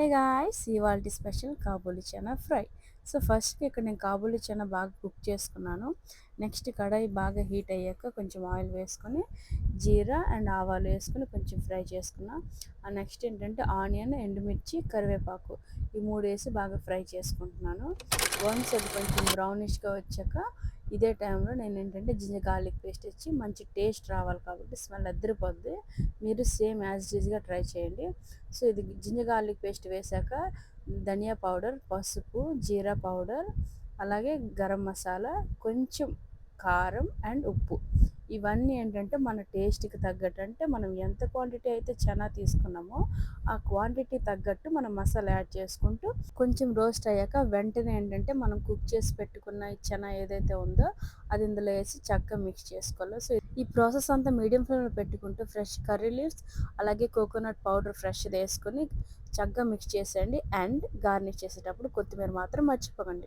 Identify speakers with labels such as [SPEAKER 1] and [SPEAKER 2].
[SPEAKER 1] Hey guys, ఇవాల్టి special Kabuli chana fry. So first ఇక్కడ నేను కాబూలి చనా బాగా కుక్ చేసుకున్నాను. నెక్స్ట్ కడాయి బాగా హీట్ అయ్యాక కొంచెం ఆయిల్ వేసుకొని జీరా అండ్ ఆవాలు వేసుకొని కొంచెం ఫ్రై చేసుకున్నా. నెక్స్ట్ ఏంటంటే ఆనియన్, ఎండుమిర్చి, కరివేపాకు ఈ మూడు వేసి బాగా ఫ్రై చేసుకుంటున్నాను. వన్స్ అది కొంచెం బ్రౌనిష్గా వచ్చాక ఇదే టైంలో నేను ఏంటంటే జింజర్ గార్లిక్ పేస్ట్ ఇచ్చి మంచి టేస్ట్ రావాలి కాబట్టి స్మెల్ అద్దరిపోద్ది. మీరు సేమ్ యాజ్ ఈజ్గా ట్రై చేయండి. సో ఇది జింజర్ గార్లిక్ పేస్ట్ వేసాక ధనియా పౌడర్, పసుపు, జీరా పౌడర్, అలాగే గరం మసాలా, కొంచెం కారం అండ్ ఉప్పు ఇవన్నీ ఏంటంటే మన టేస్ట్కి తగ్గట్టు, అంటే మనం ఎంత క్వాంటిటీ అయితే చనా తీసుకున్నామో ఆ క్వాంటిటీ తగ్గట్టు మనం మసాలా యాడ్ చేసుకుంటూ కొంచెం రోస్ట్ అయ్యాక వెంటనే ఏంటంటే మనం కుక్ చేసి పెట్టుకున్న ఈ చనా ఏదైతే ఉందో అది ఇందులో వేసి చక్కగా మిక్స్ చేసుకోవాలి. సో ఈ ప్రాసెస్ అంతా మీడియం ఫ్లేమ్లో పెట్టుకుంటూ ఫ్రెష్ కర్రీ లీవ్స్ అలాగే కోకోనట్ పౌడర్ ఫ్రెష్ది వేసుకొని చక్కగా మిక్స్ చేసేయండి. అండ్ గార్నిష్ చేసేటప్పుడు కొత్తిమీర మాత్రం మర్చిపోకండి.